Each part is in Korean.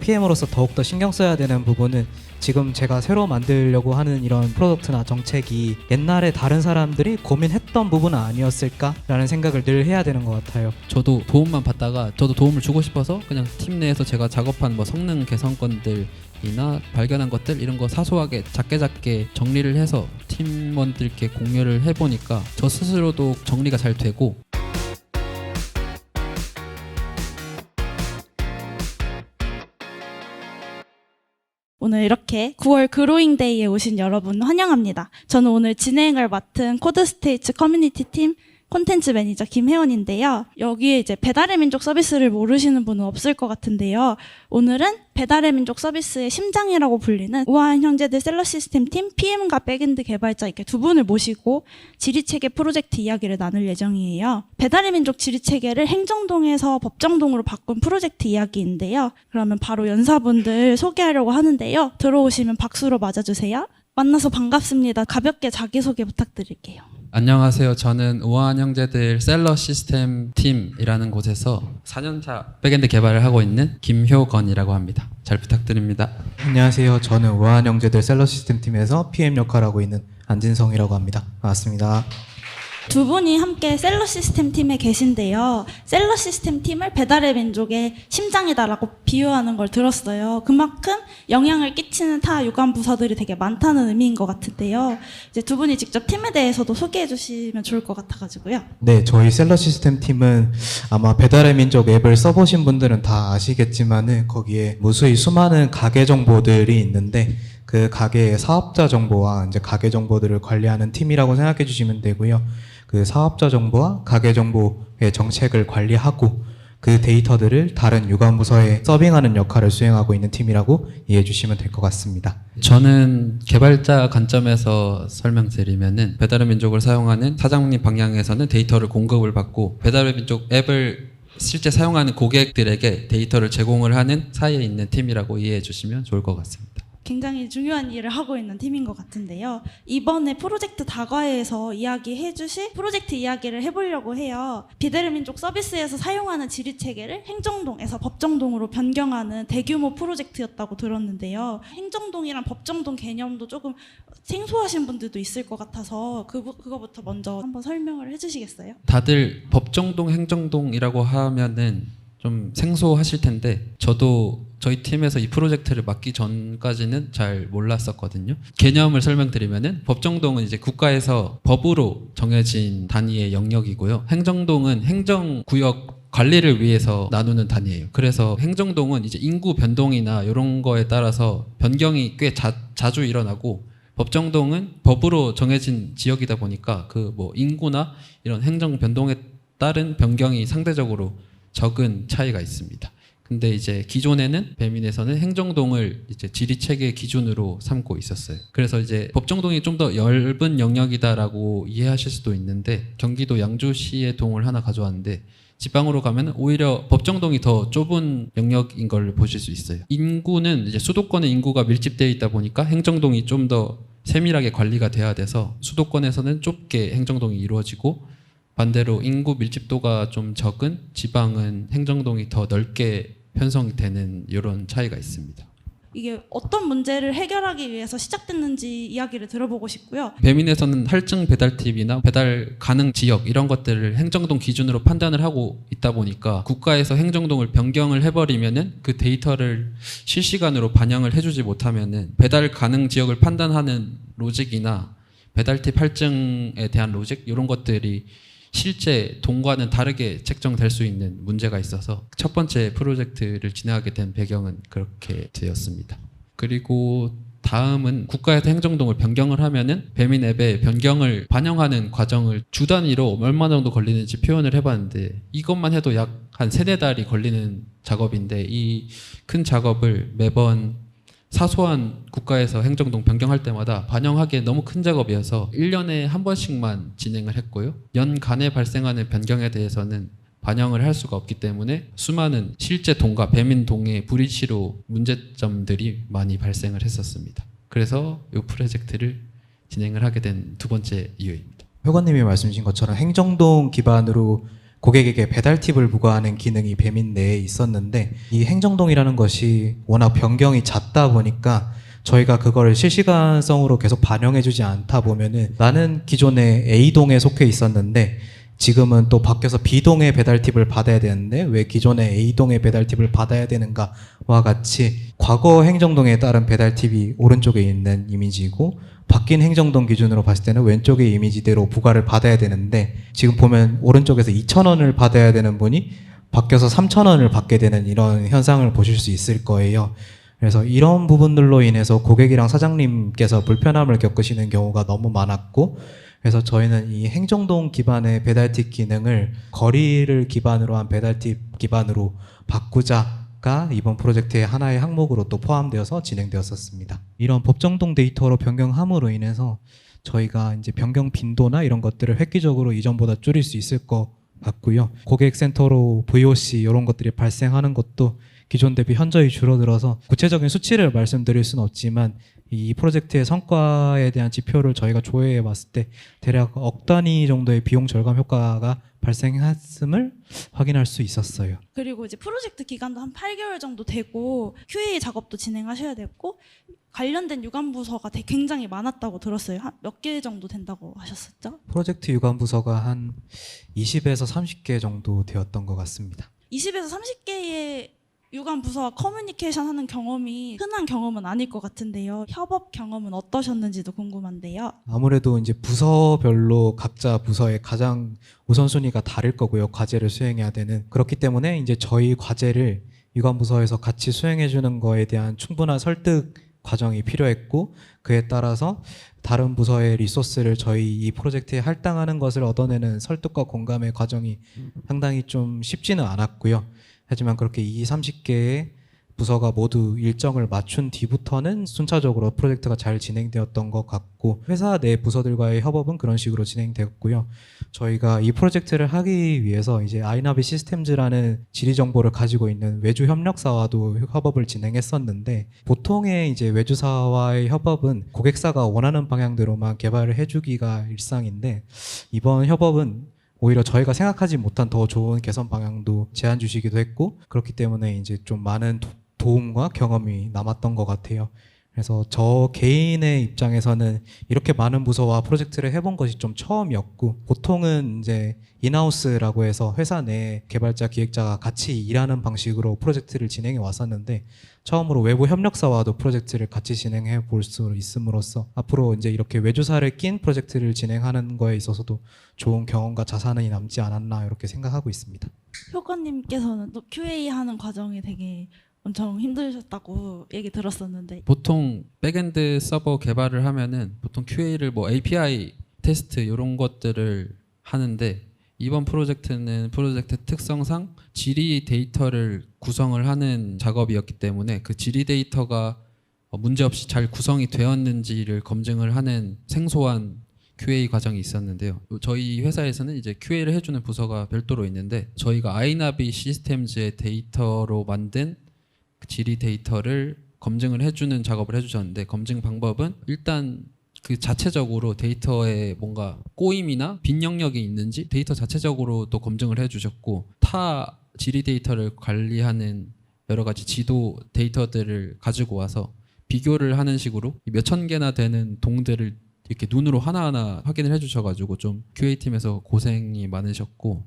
PM으로서 더욱더 신경 써야 되는 부분은 지금 제가 새로 만들려고 하는 이런 프로덕트나 정책이 옛날에 다른 사람들이 고민했던 부분은 아니었을까라는 생각을 늘 해야 되는 것 같아요. 저도 도움만 받다가 저도 도움을 주고 싶어서 그냥 팀 내에서 제가 작업한 뭐 성능 개선건들이나 발견한 것들 이런 거 사소하게 작게 정리를 해서 팀원들께 공유를 해보니까 저 스스로도 정리가 잘 되고 오늘 이렇게 9월 그로잉데이에 오신 여러분 환영합니다. 저는 오늘 진행을 맡은 코드스테이츠 커뮤니티 팀 콘텐츠 매니저 김혜원인데요. 여기에 이제 배달의 민족 서비스를 모르시는 분은 없을 것 같은데요. 오늘은 배달의 민족 서비스의 심장이라고 불리는 우아한 형제들 셀러 시스템 팀 PM과 백엔드 개발자 이렇게 두 분을 모시고 지리체계 프로젝트 이야기를 나눌 예정이에요. 배달의 민족 지리체계를 행정동에서 법정동으로 바꾼 프로젝트 이야기인데요. 그러면 바로 연사분들 소개하려고 하는데요. 들어오시면 박수로 맞아주세요. 만나서 반갑습니다. 가볍게 자기소개 부탁드릴게요. 안녕하세요. 저는 우아한 형제들 셀러 시스템 팀이라는 곳에서 4년차 백엔드 개발을 하고 있는 김효건이라고 합니다. 잘 부탁드립니다. 안녕하세요. 저는 우아한 형제들 셀러 시스템 팀에서 PM 역할하고 있는 안진성이라고 합니다. 반갑습니다. 두 분이 함께 셀러 시스템 팀에 계신데요. 셀러 시스템 팀을 배달의 민족의 심장이다라고 비유하는 걸 들었어요. 그만큼 영향을 끼치는 타 유관 부서들이 되게 많다는 의미인 것 같은데요. 이제 두 분이 직접 팀에 대해서도 소개해 주시면 좋을 것 같아가지고요. 네, 저희 셀러 시스템 팀은 아마 배달의 민족 앱을 써보신 분들은 다 아시겠지만은 거기에 무수히 수많은 가게 정보들이 있는데 그 가게의 사업자 정보와 이제 가게 정보들을 관리하는 팀이라고 생각해 주시면 되고요. 그 사업자 정보와 가게 정보의 정책을 관리하고 그 데이터들을 다른 유관부서에 서빙하는 역할을 수행하고 있는 팀이라고 이해해 주시면 될 것 같습니다. 저는 개발자 관점에서 설명드리면은 배달의 민족을 사용하는 사장님 방향에서는 데이터를 공급을 받고 배달의 민족 앱을 실제 사용하는 고객들에게 데이터를 제공을 하는 사이에 있는 팀이라고 이해해 주시면 좋을 것 같습니다. 굉장히 중요한 일을 하고 있는 팀인 것 같은데요. 이번에 프로젝트 다과에서 이야기해 주실 프로젝트 이야기를 해보려고 해요. 배달의 민족 서비스에서 사용하는 지리체계를 행정동에서 법정동으로 변경하는 대규모 프로젝트였다고 들었는데요. 행정동이랑 법정동 개념도 조금 생소하신 분들도 있을 것 같아서 그거부터 먼저 한번 설명을 해주시겠어요? 다들 법정동, 행정동이라고 하면은 좀 생소하실 텐데 저도 저희 팀에서 이 프로젝트를 맡기 전까지는 잘 몰랐었거든요. 개념을 설명드리면은 법정동은 이제 국가에서 법으로 정해진 단위의 영역이고요. 행정동은 행정구역 관리를 위해서 나누는 단위예요. 그래서 행정동은 이제 인구 변동이나 이런 거에 따라서 변경이 꽤 자주 일어나고 법정동은 법으로 정해진 지역이다 보니까 그 뭐 인구나 이런 행정 변동에 따른 변경이 상대적으로 적은 차이가 있습니다. 근데 이제 기존에는 배민에서는 행정동을 이제 지리체계 기준으로 삼고 있었어요. 그래서 이제 법정동이 좀 더 얇은 영역이다라고 이해하실 수도 있는데 경기도 양주시의 동을 하나 가져왔는데 지방으로 가면 오히려 법정동이 더 좁은 영역인 걸 보실 수 있어요. 인구는 이제 수도권의 인구가 밀집되어 있다 보니까 행정동이 좀 더 세밀하게 관리가 돼야 돼서 수도권에서는 좁게 행정동이 이루어지고 반대로 인구 밀집도가 좀 적은 지방은 행정동이 더 넓게 편성이 되는 이런 차이가 있습니다. 이게 어떤 문제를 해결하기 위해서 시작됐는지 이야기를 들어보고 싶고요. 배민에서는 할증 배달팁이나 배달 가능 지역 이런 것들을 행정동 기준으로 판단을 하고 있다 보니까 국가에서 행정동을 변경을 해버리면은 그 데이터를 실시간으로 반영을 해주지 못하면은 배달 가능 지역을 판단하는 로직이나 배달팁 할증에 대한 로직 이런 것들이 실제 동과는 다르게 책정될 수 있는 문제가 있어서 첫 번째 프로젝트를 진행하게 된 배경은 그렇게 되었습니다. 그리고 다음은 국가에서 행정동을 변경을 하면은 배민 앱에 변경을 반영하는 과정을 주 단위로 얼마 정도 걸리는지 표현을 해봤는데 이것만 해도 약 한 3-4달이 걸리는 작업인데 이 큰 작업을 매번 사소한 국가에서 행정동 변경할 때마다 반영하기에 너무 큰 작업이어서 1년에 한 번씩만 진행을 했고요. 연간에 발생하는 변경에 대해서는 반영을 할 수가 없기 때문에 수많은 실제 동과 배민동의 불이치로 문제점들이 많이 발생을 했었습니다. 그래서 이 프로젝트를 진행을 하게 된 두 번째 이유입니다. 효건님이 말씀 주신 것처럼 행정동 기반으로 고객에게 배달 팁을 부과하는 기능이 배민 내에 있었는데 이 행정동이라는 것이 워낙 변경이 잦다 보니까 저희가 그거를 실시간성으로 계속 반영해주지 않다 보면은 나는 기존에 A동에 속해 있었는데 지금은 또 바뀌어서 B동의 배달 팁을 받아야 되는데 왜 기존에 A동의 배달 팁을 받아야 되는가와 같이 과거 행정동에 따른 배달 팁이 오른쪽에 있는 이미지이고 바뀐 행정동 기준으로 봤을 때는 왼쪽의 이미지대로 부과를 받아야 되는데 지금 보면 오른쪽에서 2,000원을 받아야 되는 분이 바뀌어서 3,000원을 받게 되는 이런 현상을 보실 수 있을 거예요. 그래서 이런 부분들로 인해서 고객이랑 사장님께서 불편함을 겪으시는 경우가 너무 많았고 그래서 저희는 이 행정동 기반의 배달팁 기능을 거리를 기반으로 한 배달팁 기반으로 바꾸자가 이번 프로젝트의 하나의 항목으로 또 포함되어서 진행되었었습니다. 이런 법정동 데이터로 변경함으로 인해서 저희가 이제 변경 빈도나 이런 것들을 획기적으로 이전보다 줄일 수 있을 것 같고요. 고객센터로 VOC 이런 것들이 발생하는 것도 기존 대비 현저히 줄어들어서 구체적인 수치를 말씀드릴 수는 없지만 이 프로젝트의 성과에 대한 지표를 저희가 조회해 봤을 때 대략 억 단위 정도의 비용 절감 효과가 발생했음을 확인할 수 있었어요. 그리고 이제 프로젝트 기간도 한 8개월 정도 되고 QA 작업도 진행하셔야 됐고 관련된 유관 부서가 굉장히 많았다고 들었어요. 한 몇 개 정도 된다고 하셨었죠? 프로젝트 유관 부서가 한 20에서 30개 정도 되었던 것 같습니다. 20에서 30개의 유관 부서와 커뮤니케이션 하는 경험이 흔한 경험은 아닐 것 같은데요. 협업 경험은 어떠셨는지도 궁금한데요. 아무래도 이제 부서별로 각자 부서의 가장 우선순위가 다를 거고요. 과제를 수행해야 되는. 그렇기 때문에 이제 저희 과제를 유관 부서에서 같이 수행해 주는 거에 대한 충분한 설득 과정이 필요했고 그에 따라서 다른 부서의 리소스를 저희 이 프로젝트에 할당하는 것을 얻어내는 설득과 공감의 과정이 상당히 좀 쉽지는 않았고요. 하지만 그렇게 30개의 부서가 모두 일정을 맞춘 뒤부터는 순차적으로 프로젝트가 잘 진행되었던 것 같고 회사 내 부서들과의 협업은 그런 식으로 진행되었고요. 저희가 이 프로젝트를 하기 위해서 이제 아이나비 시스템즈라는 지리 정보를 가지고 있는 외주 협력사와도 협업을 진행했었는데 보통의 이제 외주사와의 협업은 고객사가 원하는 방향대로만 개발을 해주기가 일상인데 이번 협업은 오히려 저희가 생각하지 못한 더 좋은 개선 방향도 제안 주시기도 했고 그렇기 때문에 이제 좀 많은 도움과 경험이 남았던 것 같아요. 그래서 저 개인의 입장에서는 이렇게 많은 부서와 프로젝트를 해본 것이 좀 처음이었고 보통은 이제 인하우스라고 해서 회사 내 개발자 기획자가 같이 일하는 방식으로 프로젝트를 진행해 왔었는데 처음으로 외부 협력사와도 프로젝트를 같이 진행해 볼 수 있음으로써 앞으로 이제 이렇게 외주사를 낀 프로젝트를 진행하는 거에 있어서도 좋은 경험과 자산이 남지 않았나 이렇게 생각하고 있습니다. 효과님께서는 또 QA 하는 과정이 되게 엄청 힘드셨다고 얘기 들었었는데 보통 백엔드 서버 개발을 하면은 보통 QA를 뭐 API 테스트 이런 것들을 하는데 이번 프로젝트는 프로젝트 특성상 지리 데이터를 구성을 하는 작업이었기 때문에 그 지리 데이터가 문제없이 잘 구성이 되었는지를 검증을 하는 생소한 QA 과정이 있었는데요. 저희 회사에서는 이제 QA를 해주는 부서가 별도로 있는데 저희가 아이나비 시스템즈의 데이터로 만든 지리 데이터를 검증을 해주는 작업을 해주셨는데 검증 방법은 일단 그 자체적으로 데이터에 뭔가 꼬임이나 빈 영역이 있는지 데이터 자체적으로도 검증을 해주셨고 타 지리 데이터를 관리하는 여러 가지 지도 데이터들을 가지고 와서 비교를 하는 식으로 몇천 개나 되는 동들을 이렇게 눈으로 하나하나 확인을 해주셔가지고 좀 QA팀에서 고생이 많으셨고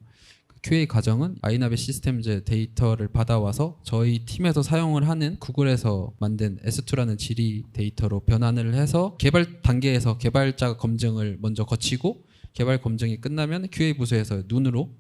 QA 과정은 아이나비 시스템즈 데이터를 받아와서 저희 팀에서 사용을 하는 구글에서 만든 S2라는 지리 데이터로 변환을 해서 개발 단계에서 개발자 검증을 먼저 거치고 개발 검증이 끝나면 QA 부서에서 눈으로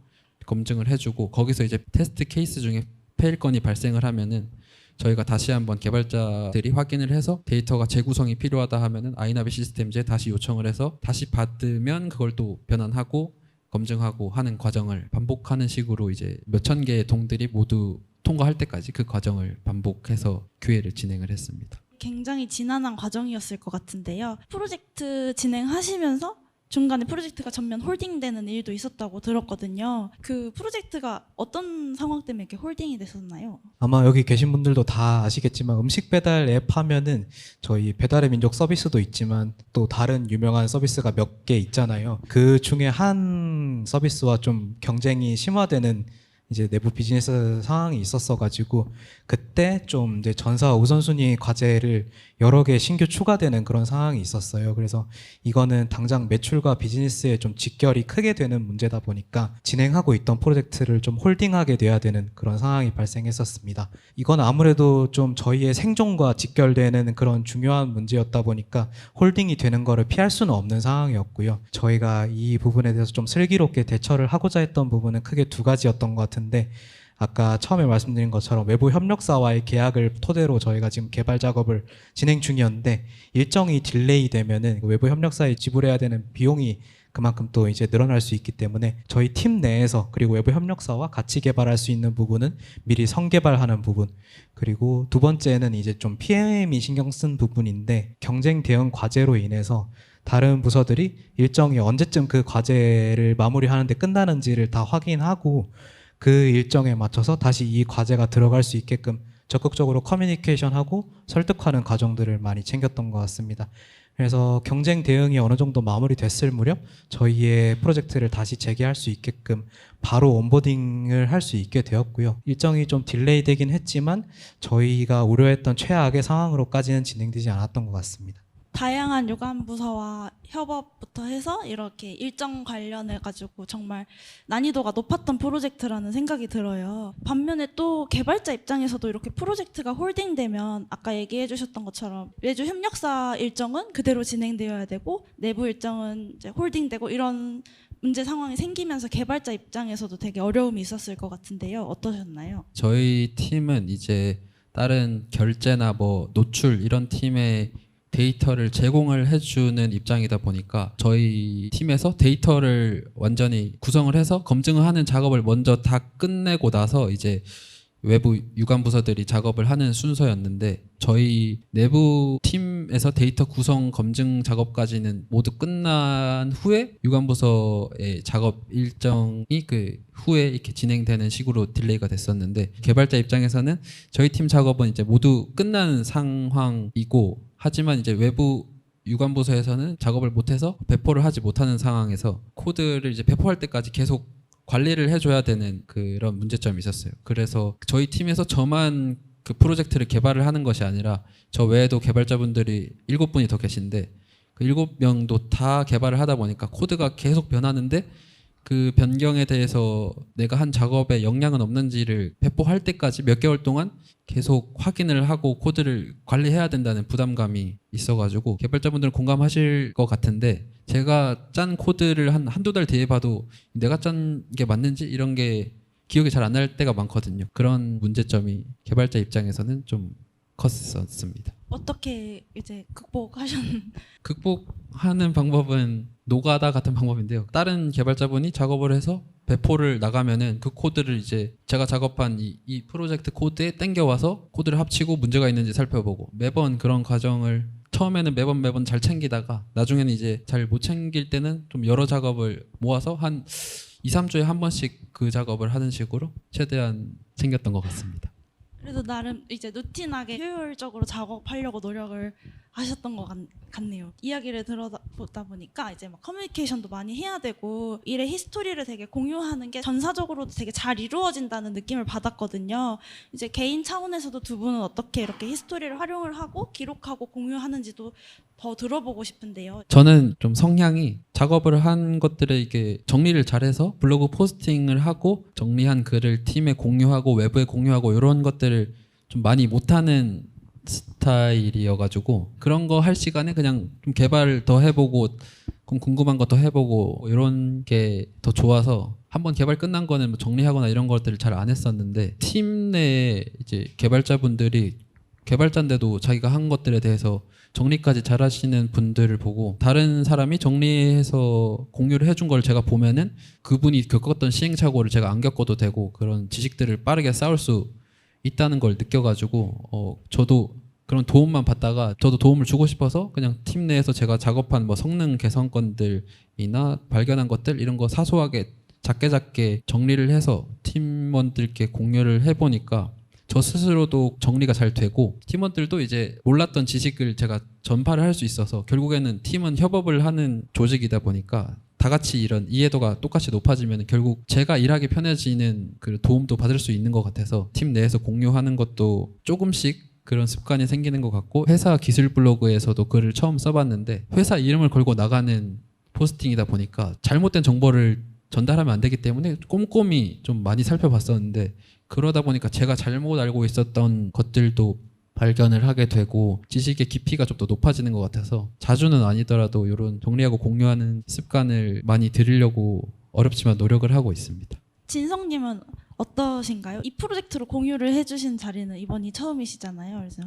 검증을 해주고 거기서 이제 테스트 케이스 중에 페일 건이 발생을 하면은 저희가 다시 한번 개발자들이 확인을 해서 데이터가 재구성이 필요하다 하면은 아이나비 시스템즈에 다시 요청을 해서 다시 받으면 그걸 또 변환하고 검증하고 하는 과정을 반복하는 식으로 이제 몇천 개의 동들이 모두 통과할 때까지 그 과정을 반복해서 QA를 진행을 했습니다. 굉장히 지난한 과정이었을 것 같은데요. 프로젝트 진행하시면서 중간에 프로젝트가 전면 홀딩되는 일도 있었다고 들었거든요. 그 프로젝트가 어떤 상황 때문에 이렇게 홀딩이 됐었나요? 아마 여기 계신 분들도 다 아시겠지만 음식 배달 앱 하면은 저희 배달의 민족 서비스도 있지만 또 다른 유명한 서비스가 몇 개 있잖아요. 그 중에 한 서비스와 좀 경쟁이 심화되는 이제 내부 비즈니스 상황이 있었어가지고 그때 좀 이제 전사 우선순위 과제를 여러 개 신규 추가되는 그런 상황이 있었어요. 그래서 이거는 당장 매출과 비즈니스에 좀 직결이 크게 되는 문제다 보니까 진행하고 있던 프로젝트를 좀 홀딩하게 돼야 되는 그런 상황이 발생했었습니다. 이건 아무래도 좀 저희의 생존과 직결되는 그런 중요한 문제였다 보니까 홀딩이 되는 거를 피할 수는 없는 상황이었고요. 저희가 이 부분에 대해서 좀 슬기롭게 대처를 하고자 했던 부분은 크게 두 가지였던 것 같은데 아까 처음에 말씀드린 것처럼 외부 협력사와의 계약을 토대로 저희가 지금 개발 작업을 진행 중이었는데 일정이 딜레이 되면은 외부 협력사에 지불해야 되는 비용이 그만큼 또 이제 늘어날 수 있기 때문에 저희 팀 내에서 그리고 외부 협력사와 같이 개발할 수 있는 부분은 미리 선개발하는 부분, 그리고 두 번째는 이제 좀 PM이 신경 쓴 부분인데 경쟁 대응 과제로 인해서 다른 부서들이 일정이 언제쯤 그 과제를 마무리하는데 끝나는지를 다 확인하고 그 일정에 맞춰서 다시 이 과제가 들어갈 수 있게끔 적극적으로 커뮤니케이션하고 설득하는 과정들을 많이 챙겼던 것 같습니다. 그래서 경쟁 대응이 어느 정도 마무리됐을 무렵 저희의 프로젝트를 다시 재개할 수 있게끔 바로 온보딩을 할 수 있게 되었고요. 일정이 좀 딜레이 되긴 했지만 저희가 우려했던 최악의 상황으로까지는 진행되지 않았던 것 같습니다. 다양한 유관부서와 협업부터 해서 이렇게 일정 관련해 가지고 정말 난이도가 높았던 프로젝트라는 생각이 들어요. 반면에 또 개발자 입장에서도 이렇게 프로젝트가 홀딩되면 아까 얘기해 주셨던 것처럼 외주 협력사 일정은 그대로 진행되어야 되고 내부 일정은 이제 홀딩되고 이런 문제 상황이 생기면서 개발자 입장에서도 되게 어려움이 있었을 것 같은데요. 어떠셨나요? 저희 팀은 이제 다른 결제나 뭐 노출 이런 팀의 데이터를 제공을 해주는 입장이다 보니까 저희 팀에서 데이터를 완전히 구성을 해서 검증을 하는 작업을 먼저 다 끝내고 나서 이제 외부 유관 부서들이 작업을 하는 순서였는데 저희 내부 팀에서 데이터 구성 검증 작업까지는 모두 끝난 후에 유관 부서의 작업 일정이 그 후에 이렇게 진행되는 식으로 딜레이가 됐었는데 개발자 입장에서는 저희 팀 작업은 이제 모두 끝난 상황이고 하지만 이제 외부 유관 부서에서는 작업을 못해서 배포를 하지 못하는 상황에서 코드를 이제 배포할 때까지 계속 관리를 해줘야 되는 그런 문제점이 있었어요. 그래서 저희 팀에서 저만 그 프로젝트를 개발을 하는 것이 아니라 저 외에도 개발자분들이 7분이 더 계신데 그 7명도 다 개발을 하다 보니까 코드가 계속 변하는데 그 변경에 대해서 내가 한 작업에 영향은 없는지를 배포할 때까지 몇 개월 동안 계속 확인을 하고 코드를 관리해야 된다는 부담감이 있어가지고 개발자분들은 공감하실 것 같은데 제가 짠 코드를 한두 달 뒤에 봐도 내가 짠 게 맞는지 이런 게 기억이 잘 안 날 때가 많거든요. 그런 문제점이 개발자 입장에서는 좀 컸었습니다. 어떻게 이제 극복하는 방법은 노가다 같은 방법인데요. 다른 개발자분이 작업을 해서 배포를 나가면은 그 코드를 이제 제가 작업한 이 프로젝트 코드에 땡겨와서 코드를 합치고 문제가 있는지 살펴보고 매번 그런 과정을 처음에는 매번 잘 챙기다가 나중에는 이제 잘 못 챙길 때는 좀 여러 작업을 모아서 한 2, 3주에 한 번씩 그 작업을 하는 식으로 최대한 챙겼던 것 같습니다. 그래도 나름 이제 루틴하게 효율적으로 작업하려고 노력을 하셨던 것 같네요. 이야기를 들어보다 보니까 이제 막 커뮤니케이션도 많이 해야 되고 일의 히스토리를 되게 공유하는 게 전사적으로도 되게 잘 이루어진다는 느낌을 받았거든요. 이제 개인 차원에서도 두 분은 어떻게 이렇게 히스토리를 활용을 하고 기록하고 공유하는지도 더 들어보고 싶은데요. 저는 좀 성향이 작업을 한 것들을 이게 정리를 잘해서 블로그 포스팅을 하고 정리한 글을 팀에 공유하고 외부에 공유하고 이런 것들을 좀 많이 못하는 스타일이어가지고 그런 거 할 시간에 그냥 좀 개발 더 해보고 궁금한 거 더 해보고 이런 게 더 좋아서 한번 개발 끝난 거는 뭐 정리하거나 이런 것들을 잘 안 했었는데 팀 내에 이제 개발자분들이 개발자인데도 자기가 한 것들에 대해서 정리까지 잘 하시는 분들을 보고 다른 사람이 정리해서 공유를 해준 걸 제가 보면은 그분이 겪었던 시행착오를 제가 안 겪어도 되고 그런 지식들을 빠르게 쌓을 수 있다는 걸 느껴가지고 저도 그런 도움만 받다가 저도 도움을 주고 싶어서 그냥 팀 내에서 제가 작업한 뭐 성능 개선건들이나 발견한 것들 이런 거 사소하게 작게 정리를 해서 팀원들께 공유를 해보니까 저 스스로도 정리가 잘 되고 팀원들도 이제 몰랐던 지식을 제가 전파를 할 수 있어서 결국에는 팀은 협업을 하는 조직이다 보니까 다 같이 이런 이해도가 똑같이 높아지면 결국 제가 일하기 편해지는 그 도움도 받을 수 있는 것 같아서 팀 내에서 공유하는 것도 조금씩 그런 습관이 생기는 것 같고 회사 기술 블로그에서도 글을 처음 써봤는데 회사 이름을 걸고 나가는 포스팅이다 보니까 잘못된 정보를 전달하면 안 되기 때문에 꼼꼼히 좀 많이 살펴봤었는데 그러다 보니까 제가 잘못 알고 있었던 것들도 발견을 하게 되고 지식의 깊이가 좀 더 높아지는 것 같아서 자주는 아니더라도 이런 정리하고 공유하는 습관을 많이 들이려고 어렵지만 노력을 하고 있습니다. 진성님은 어떠신가요? 이 프로젝트로 공유를 해주신 자리는 이번이 처음이시잖아요. 그래서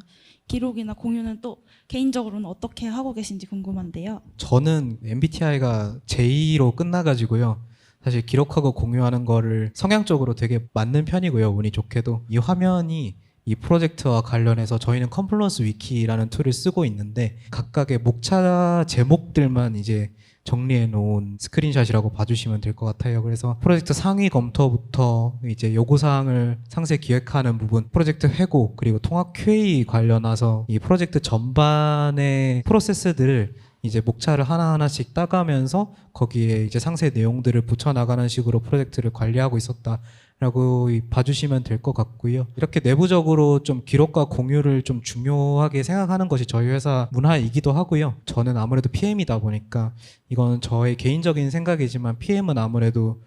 기록이나 공유는 또 개인적으로는 어떻게 하고 계신지 궁금한데요. 저는 MBTI가 J로 끝나가지고요. 사실 기록하고 공유하는 거를 성향적으로 되게 맞는 편이고요. 운이 좋게도. 이 화면이 이 프로젝트와 관련해서 저희는 컴플런스 위키라는 툴을 쓰고 있는데 각각의 목차 제목들만 이제 정리해 놓은 스크린샷이라고 봐주시면 될 것 같아요. 그래서 프로젝트 상위 검토부터 이제 요구사항을 상세 기획하는 부분, 프로젝트 회고, 그리고 통합 QA 관련해서 이 프로젝트 전반의 프로세스들을 이제 목차를 하나하나씩 따가면서 거기에 이제 상세 내용들을 붙여나가는 식으로 프로젝트를 관리하고 있었다라고 봐주시면 될 것 같고요. 이렇게 내부적으로 좀 기록과 공유를 좀 중요하게 생각하는 것이 저희 회사 문화이기도 하고요. 저는 아무래도 PM이다 보니까 이건 저의 개인적인 생각이지만 PM은 아무래도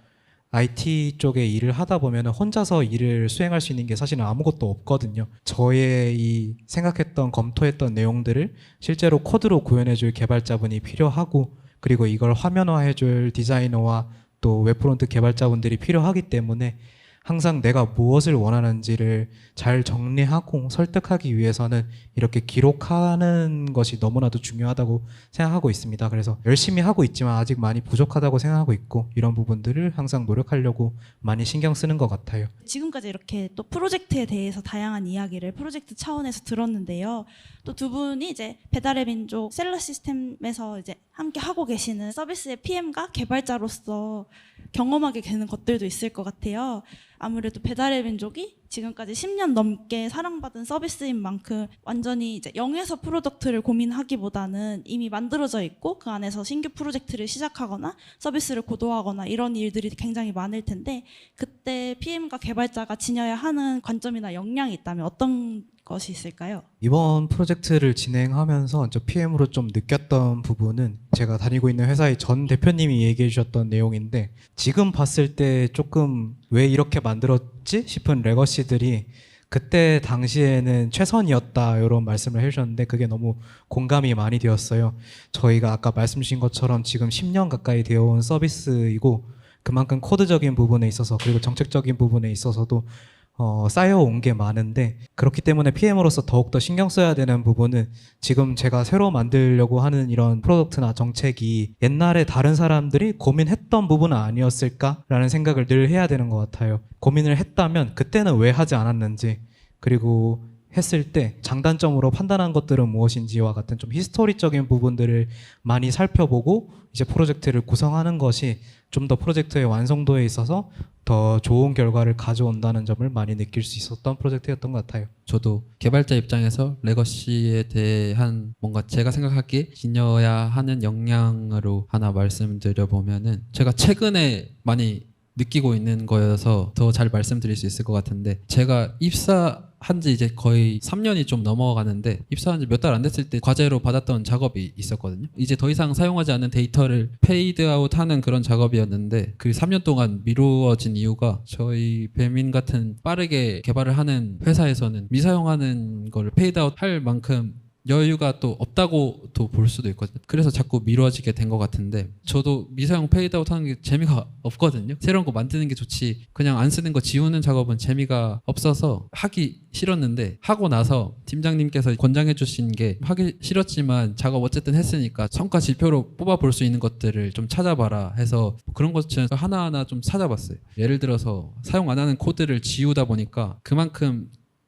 IT 쪽에 일을 하다 보면 혼자서 일을 수행할 수 있는 게 사실은 아무것도 없거든요. 저의 이 생각했던 검토했던 내용들을 실제로 코드로 구현해줄 개발자분이 필요하고 그리고 이걸 화면화해줄 디자이너와 또 웹프론트 개발자분들이 필요하기 때문에 항상 내가 무엇을 원하는지를 잘 정리하고 설득하기 위해서는 이렇게 기록하는 것이 너무나도 중요하다고 생각하고 있습니다. 그래서 열심히 하고 있지만 아직 많이 부족하다고 생각하고 있고 이런 부분들을 항상 노력하려고 많이 신경 쓰는 것 같아요. 지금까지 이렇게 또 프로젝트에 대해서 다양한 이야기를 프로젝트 차원에서 들었는데요. 또 두 분이 이제 배달의 민족 셀러 시스템에서 이제 함께 하고 계시는 서비스의 PM과 개발자로서 경험하게 되는 것들도 있을 것 같아요. 아무래도 배달의 민족이 지금까지 10년 넘게 사랑받은 서비스인 만큼 완전히 이제 0에서 프로덕트를 고민하기보다는 이미 만들어져 있고 그 안에서 신규 프로젝트를 시작하거나 서비스를 고도화하거나 이런 일들이 굉장히 많을 텐데 그때 PM과 개발자가 지녀야 하는 관점이나 역량이 있다면 어떤 것이 있을까요? 이번 프로젝트를 진행하면서 저 PM으로 좀 느꼈던 부분은 제가 다니고 있는 회사의 전 대표님이 얘기해 주셨던 내용인데 지금 봤을 때 조금 왜 이렇게 만들었지 싶은 레거시들이 그때 당시에는 최선이었다 이런 말씀을 해주셨는데 그게 너무 공감이 많이 되었어요. 저희가 아까 말씀 주신 것처럼 지금 10년 가까이 되어온 서비스이고 그만큼 코드적인 부분에 있어서 그리고 정책적인 부분에 있어서도 쌓여온 게 많은데 그렇기 때문에 PM으로서 더욱더 신경 써야 되는 부분은 지금 제가 새로 만들려고 하는 이런 프로덕트나 정책이 옛날에 다른 사람들이 고민했던 부분은 아니었을까라는 생각을 늘 해야 되는 것 같아요. 고민을 했다면 그때는 왜 하지 않았는지 그리고 했을 때 장단점으로 판단한 것들은 무엇인지와 같은 좀 히스토리적인 부분들을 많이 살펴보고 이제 프로젝트를 구성하는 것이 좀 더 프로젝트의 완성도에 있어서 더 좋은 결과를 가져온다는 점을 많이 느낄 수 있었던 프로젝트였던 것 같아요. 저도 개발자 입장에서 레거시에 대한 뭔가 제가 생각하기에 지녀야 하는 역량으로 하나 말씀드려보면은 제가 최근에 많이 느끼고 있는 거여서 더 잘 말씀드릴 수 있을 것 같은데 제가 입사한 지 이제 거의 3년이 좀 넘어가는데 입사한 지 몇 달 안 됐을 때 과제로 받았던 작업이 있었거든요. 이제 더 이상 사용하지 않는 데이터를 페이드 아웃하는 그런 작업이었는데 그 3년 동안 미루어진 이유가 저희 배민 같은 빠르게 개발을 하는 회사에서는 미사용하는 걸 페이드 아웃 할 만큼 여유가 또 없다고도 볼 수도 있거든요. 그래서 자꾸 미뤄지게 된 것 같은데 저도 미사용 페이드아웃 하는 게 재미가 없거든요. 새로운 거 만드는 게 좋지 그냥 안 쓰는 거 지우는 작업은 재미가 없어서 하기 싫었는데 하고 나서 팀장님께서 권장해 주신 게 하기 싫었지만 작업 어쨌든 했으니까 성과 지표로 뽑아볼 수 있는 것들을 좀 찾아봐라 해서 그런 것을 하나하나 좀 찾아봤어요. 예를 들어서 사용 안 하는 코드를 지우다 보니까 그만큼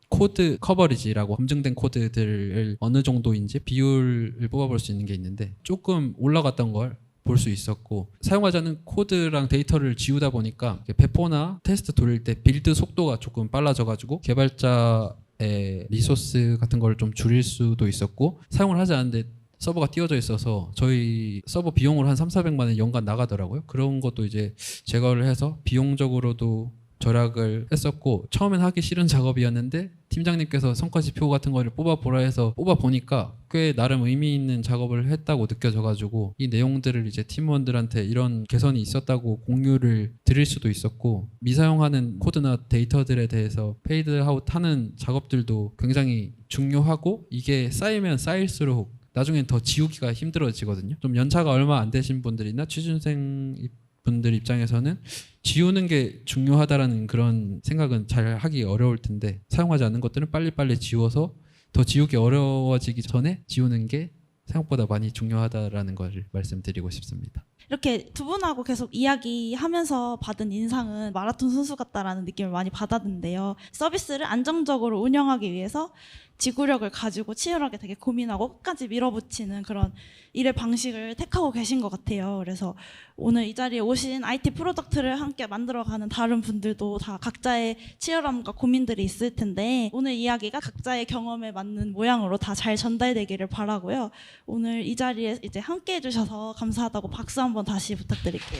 코드 커버리지라고 검증된 코드들을 어느 정도인지 비율을 뽑아볼 수 있는 게 있는데 조금 올라갔던 걸 볼 수 있었고, 사용하자는 코드랑 데이터를 지우다 보니까 배포나 테스트 돌릴 때 빌드 속도가 조금 빨라져가지고 개발자의 리소스 같은 걸 좀 줄일 수도 있었고, 사용을 하지 않는데 서버가 띄워져 있어서 저희 서버 비용으로 한 3,400만 원 연간 나가더라고요. 그런 것도 이제 제거를 해서 비용적으로도 절약을 했었고, 처음엔 하기 싫은 작업이었는데 팀장님께서 성과지표 같은 거를 뽑아보라 해서 뽑아보니까 꽤 나름 의미 있는 작업을 했다고 느껴져가지고, 이 내용들을 이제 팀원들한테 이런 개선이 있었다고 공유를 드릴 수도 있었고, 미사용하는 코드나 데이터들에 대해서 페이드아웃 하는 작업들도 굉장히 중요하고, 이게 쌓이면 쌓일수록 나중엔 더 지우기가 힘들어지거든요. 좀 연차가 얼마 안 되신 분들이나 취준생 분들 입장에서는 지우는 게 중요하다라는 그런 생각은 잘 하기 어려울 텐데, 사용하지 않는 것들은 빨리빨리 지워서 더 지우기 어려워지기 전에 지우는 게 생각보다 많이 중요하다라는 걸 말씀드리고 싶습니다. 이렇게 두 분하고 계속 이야기하면서 받은 인상은 마라톤 선수 같다라는 느낌을 많이 받았는데요. 서비스를 안정적으로 운영하기 위해서 지구력을 가지고 치열하게 되게 고민하고 끝까지 밀어붙이는 그런 일의 방식을 택하고 계신 것 같아요. 그래서 오늘 이 자리에 오신 IT 프로덕트를 함께 만들어가는 다른 분들도 다 각자의 치열함과 고민들이 있을 텐데, 오늘 이야기가 각자의 경험에 맞는 모양으로 다 잘 전달되기를 바라고요. 오늘 이 자리에 이제 함께 해주셔서 감사하다고 박수 한번 다시 부탁드릴게요.